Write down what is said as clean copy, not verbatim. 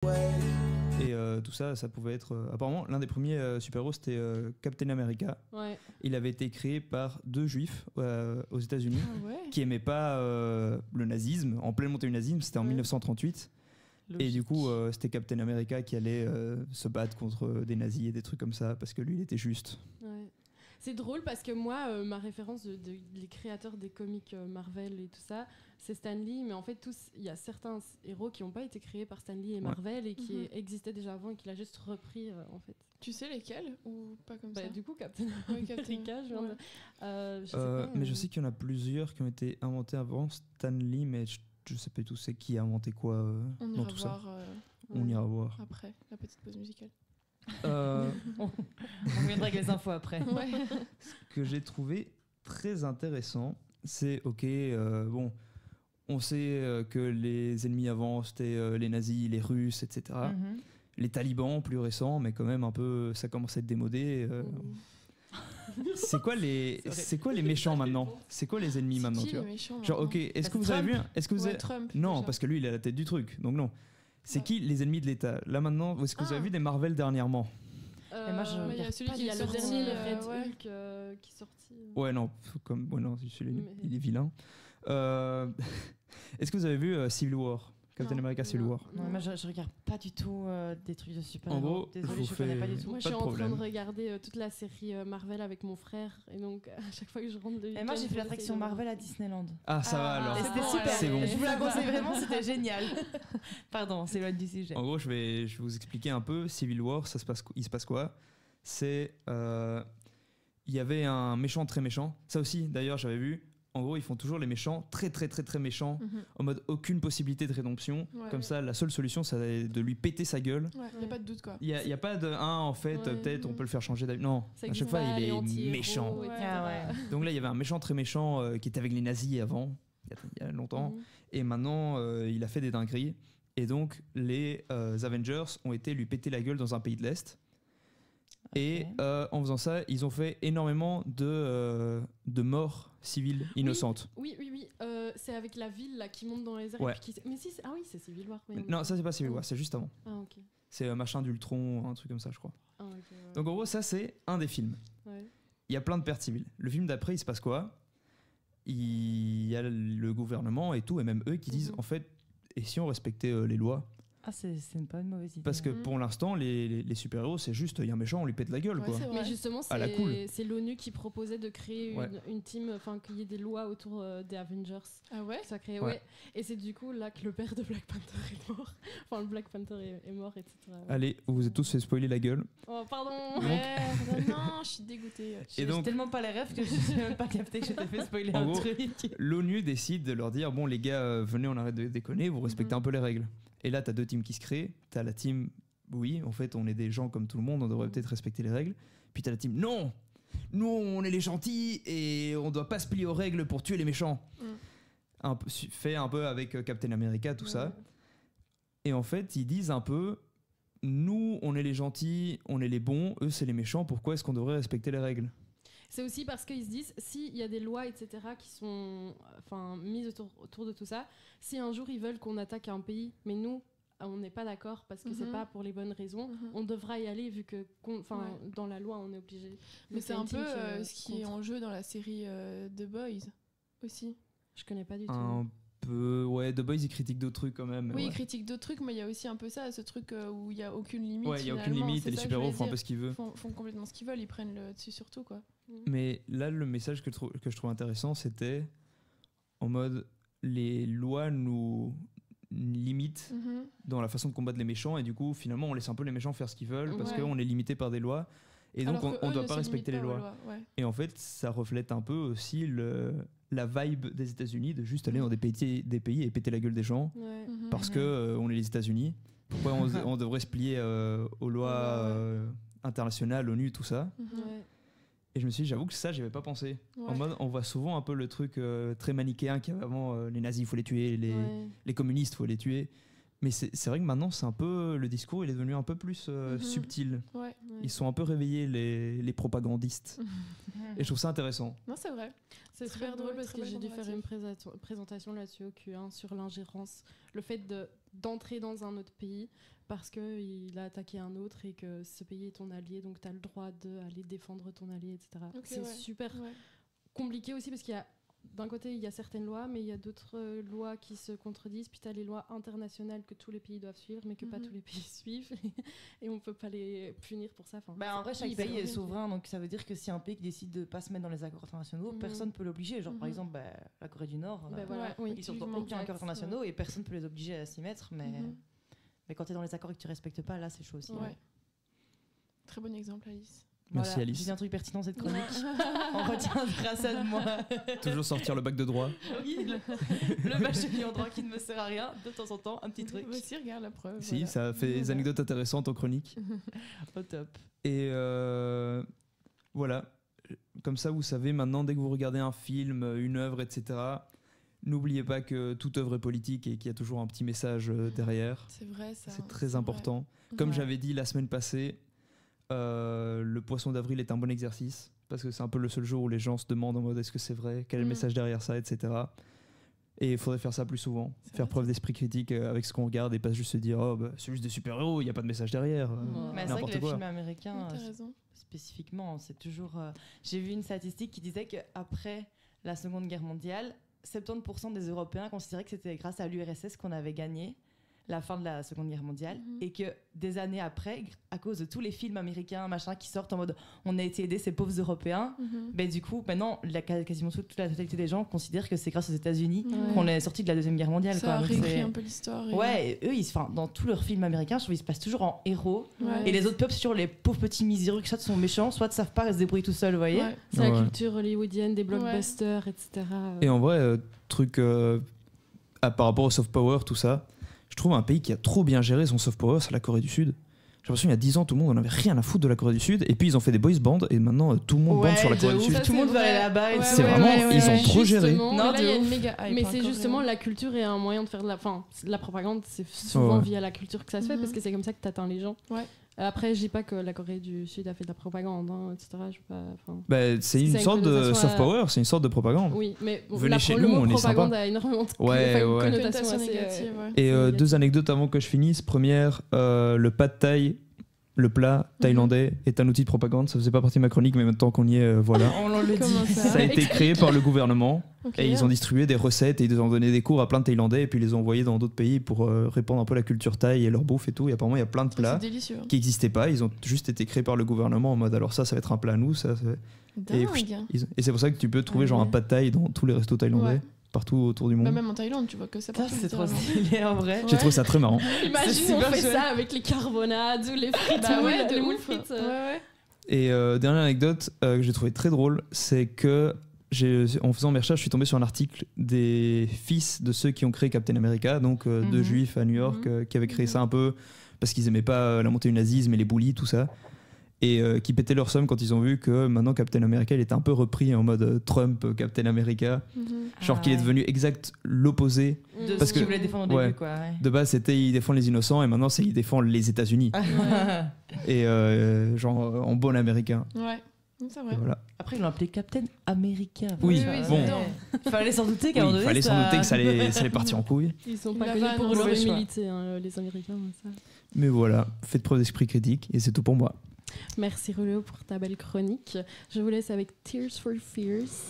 Et tout ça, ça pouvait être... apparemment, l'un des premiers super-héros, c'était Captain America. Ouais. Il avait été créé par 2 juifs aux États-Unis qui aimaient pas le nazisme, en pleine montée du nazisme, c'était en 1938. Logique. Et du coup, c'était Captain America qui allait se battre contre des nazis et des trucs comme ça, parce que lui, il était juste. Ouais. C'est drôle parce que moi, ma référence les créateurs des comics Marvel et tout ça, c'est Stan Lee, mais en fait, il y a certains héros qui n'ont pas été créés par Stan Lee et Marvel et qui existaient déjà avant et qu'il a juste repris, en fait. Tu sais lesquels ou pas comme ça? Du coup, Captain America, je sais pas, mais je sais qu'il y en a plusieurs qui ont été inventés avant Stan Lee, mais je sais pas du tout c'est qui a inventé quoi dans tout ça. On ira voir. Après la petite pause musicale. On reviendra avec les infos après. Ce que j'ai trouvé très intéressant, c'est bon, on sait que les ennemis avant c'était les nazis, les Russes, etc. Les talibans plus récents, mais quand même un peu, ça commence à être démodé. C'est quoi les méchants maintenant? C'est quoi les ennemis maintenant, tu vois? Genre, est-ce que vous avez vu Trump, non, déjà. parce que lui il est à la tête du truc, donc non. C'est qui les ennemis de l'État? Là maintenant, est-ce que vous avez vu des Marvel dernièrement? Et moi, il y a celui qui il y a est le sorti, dernier Red Hulk qui est sorti. Ouais, non, il est vilain. Est-ce que vous avez vu Civil War? Captain America Civil War? Non, moi je regarde pas du tout des trucs de super-héros. En gros, désolé, je connais pas du tout. Moi, je suis en train de regarder toute la série Marvel avec mon frère, et donc à chaque fois que je rentre de Et moi j'ai fait l'attraction Marvel à Disneyland. Ah, ça va alors. Et c'était super. C'est bon. Je vous la conseille vraiment, c'était génial. Pardon, c'est loin du sujet. En gros, je vais vous expliquer un peu. Civil War, il se passe quoi? C'est il y avait un méchant très méchant. Ça aussi, d'ailleurs, j'avais vu. En gros, ils font toujours les méchants très très très très méchants, en mode aucune possibilité de rédemption. Comme ça, la seule solution, c'est de lui péter sa gueule. Il n'y a pas de doute, quoi. Il y a pas de en fait, peut-être on peut le faire changer d'avis. Non, à chaque fois, il est méchant. Donc là, il y avait un méchant très méchant qui était avec les nazis avant, il y a longtemps, et maintenant, il a fait des dingueries. Et donc, les Avengers ont été lui péter la gueule dans un pays de l'Est. Et en faisant ça, ils ont fait énormément de morts civiles innocentes. Oui. C'est avec la ville là, qui monte dans les airs. Ouais. Et puis mais si, c'est Civil War. Non, ça c'est pas Civil War, c'est juste avant. Ah, ok. C'est machin d'Ultron, un truc comme ça, je crois. Ah, okay, ouais. Donc en gros, ça c'est un des films. Il y a plein de pertes civiles. Le film d'après, il se passe quoi? Il y a le gouvernement et tout, et même eux qui disent en fait, et si on respectait les lois? Ah, c'est pas une mauvaise idée. Parce que pour l'instant, les super-héros, c'est juste, il y a un méchant, on lui pète la gueule, quoi. Mais justement, c'est l'ONU qui proposait de créer une team, enfin qu'il y ait des lois autour des Avengers. Ah ouais? Ça crée, Et c'est du coup là que le père de Black Panther est mort. Enfin, le Black Panther est mort, etc. Allez, vous vous êtes tous fait spoiler la gueule. Oh, pardon. Non, je suis dégoûtée. J'ai tellement pas les rêves que je n'ai même pas capté que je t'ai fait spoiler un truc. L'ONU décide de leur dire, bon les gars, venez, on arrête de déconner, vous respectez un peu les règles. Et là, t'as 2 teams qui se créent. T'as la team, oui, en fait, on est des gens comme tout le monde, on devrait peut-être respecter les règles. Puis t'as la team, non, nous, on est les gentils et on doit pas se plier aux règles pour tuer les méchants. Fait un peu avec Captain America, tout ça. Et en fait, ils disent un peu, nous, on est les gentils, on est les bons, eux, c'est les méchants, pourquoi est-ce qu'on devrait respecter les règles? C'est aussi parce qu'ils se disent, s'il y a des lois, etc., qui sont mises autour de tout ça, si un jour ils veulent qu'on attaque un pays, mais nous, on n'est pas d'accord parce que c'est pas pour les bonnes raisons, on devra y aller vu que dans la loi, on est obligé. Mais c'est un peu ce qui est en jeu dans la série The Boys aussi. Je connais pas du tout. Un peu, ouais, The Boys, ils critiquent d'autres trucs quand même. Oui, ils critiquent d'autres trucs, mais il y a aussi un peu ça, ce truc où il n'y a aucune limite. Ouais, il n'y a aucune limite et les super-héros font un peu ce qu'ils veulent. Font complètement ce qu'ils veulent, ils prennent le dessus sur tout, quoi. Mais là, le message que je trouve intéressant, c'était en mode les lois nous limitent dans la façon de combattre les méchants et du coup, finalement, on laisse un peu les méchants faire ce qu'ils veulent parce qu'on est limité par des lois et donc on ne doit pas respecter les lois. Et en fait, ça reflète un peu aussi la vibe des États-Unis de juste aller dans des pays et péter la gueule des gens parce que on est les États-Unis. Pourquoi on devrait se plier aux lois internationales, l'ONU, tout ça. Et je me suis dit, j'avoue que ça, j'y avais pas pensé. En mode, on voit souvent un peu le truc très manichéen qu'il y avait avant, les nazis, il faut les tuer, les communistes, il faut les tuer. Mais c'est vrai que maintenant, c'est un peu, le discours, il est devenu un peu plus subtil. Ils sont un peu réveillés, les propagandistes. Et je trouve ça intéressant. Non, c'est vrai. C'est super drôle parce que j'ai dû faire une présentation là-dessus au Q1 sur l'ingérence. Le fait d'entrer dans un autre pays parce qu'il a attaqué un autre et que ce pays est ton allié, donc tu as le droit d'aller défendre ton allié, etc. C'est super compliqué aussi parce qu'il y a, d'un côté, il y a certaines lois, mais il y a d'autres lois qui se contredisent. Puis tu as les lois internationales que tous les pays doivent suivre, mais que pas tous les pays suivent. Et on ne peut pas les punir pour ça. En vrai, chaque pays est souverain, donc ça veut dire que si un pays décide de ne pas se mettre dans les accords internationaux, personne ne peut l'obliger. Genre, par exemple, la Corée du Nord, ils sont dans aucun accord international et personne ne peut les obliger à s'y mettre. Mais quand tu es dans les accords et que tu ne respectes pas, là, c'est chaud aussi. Très bon exemple, Alice. Merci Alice. J'ai dit un truc pertinent cette chronique. On retiendra ça de moi. Toujours sortir le bac de droit. Oui, le bachelier en droit qui ne me sert à rien, de temps en temps, un petit truc. Moi aussi, regarde la preuve. Si, ça fait des anecdotes intéressantes en chronique. Au top. Et voilà. Comme ça, vous savez, maintenant, dès que vous regardez un film, une œuvre, etc., n'oubliez pas que toute œuvre est politique et qu'il y a toujours un petit message derrière. C'est vrai, ça. C'est très important. Comme j'avais dit la semaine passée, le poisson d'avril est un bon exercice parce que c'est un peu le seul jour où les gens se demandent en mode est-ce que c'est vrai, quel est le message derrière ça, etc. Et il faudrait faire ça plus souvent, faire preuve d'esprit critique avec ce qu'on regarde et pas juste se dire oh, bah, c'est juste des super-héros, il n'y a pas de message derrière. Mais c'est vrai que les films américains, spécifiquement, c'est toujours... J'ai vu une statistique qui disait qu'après la Seconde Guerre mondiale, 70% des Européens considéraient que c'était grâce à l'URSS qu'on avait gagné la fin de la Seconde Guerre mondiale et que des années après, à cause de tous les films américains machin qui sortent en mode on a été aider ces pauvres Européens, ben du coup maintenant quasiment toute la totalité des gens considèrent que c'est grâce aux États-Unis qu'on est sorti de la Deuxième Guerre mondiale. Ça a réécrit un peu l'histoire. Et eux, dans tous leurs films américains, je trouve ils se passent toujours en héros et les autres peuples sur les pauvres petits miséreux qui soit sont méchants, soit ne savent pas se débrouiller tout seuls, vous voyez. C'est la culture hollywoodienne des blockbusters, etc. Et en vrai, truc par rapport au soft power, tout ça. Je trouve un pays qui a trop bien géré son soft power, c'est la Corée du Sud. J'ai l'impression qu'il y a 10 ans, tout le monde n'en avait rien à foutre de la Corée du Sud. Et puis ils ont fait des boys bands et maintenant tout le monde bande sur la Corée du Sud. Tout le monde va aller là-bas. C'est vraiment, ils ont trop géré. Mais c'est justement la culture et un moyen de faire de la propagande. C'est souvent via la culture que ça se fait parce que c'est comme ça que tu atteins les gens. Après, je dis pas que la Corée du Sud a fait de la propagande, etc. C'est une sorte de soft power, c'est une sorte de propagande. Oui, mais venez chez nous, on est sympa. Propagande a énormément de connotations négatives. Et deux anecdotes avant que je finisse. Première, le pad thai, le plat thaïlandais est un outil de propagande. Ça faisait pas partie de ma chronique, mais maintenant qu'on y est, voilà. On le dit. Ça a été créé par le gouvernement. Et ils ont distribué des recettes et ils ont donné des cours à plein de Thaïlandais et puis ils les ont envoyés dans d'autres pays pour répandre un peu la culture thaï et leur bouffe et tout. Et apparemment, il y a plein de plats qui n'existaient pas. Ils ont juste été créés par le gouvernement en mode alors ça va être un plat à nous. Et c'est pour ça que tu peux trouver genre un pad thaï dans tous les restos thaïlandais. Partout autour du monde. Bah même en Thaïlande, tu vois que ça. C'est trop stylé en vrai. J'ai trouvé ça très marrant. Imagine on fait ça avec les carbonades ou les frites, les moules frites. Et dernière anecdote que j'ai trouvé très drôle, c'est que en faisant mes recherches, je suis tombé sur un article des fils de ceux qui ont créé Captain America, donc deux juifs à New York qui avaient créé ça un peu parce qu'ils aimaient pas la montée du nazisme et les bullies, tout ça. Et qui pétaient leur somme quand ils ont vu que maintenant Captain America il était un peu repris en mode Trump Captain America, genre qu'il est devenu exact l'opposé de parce ce qu'il voulait défendre au début quoi. De base c'était il défend les innocents et maintenant c'est il défend les États-Unis et genre en bon américain. C'est vrai. Voilà. Après ils l'ont appelé Captain America. Oui, bon. Fallait s'en douter qu'à un moment donné fallait s'en douter que ça allait partir en couille. Ils sont pas connus pour leur humilité les Américains. Ça. Mais voilà, faites preuve d'esprit critique et c'est tout pour moi. Merci Rollo pour ta belle chronique. Je vous laisse avec Tears for Fears.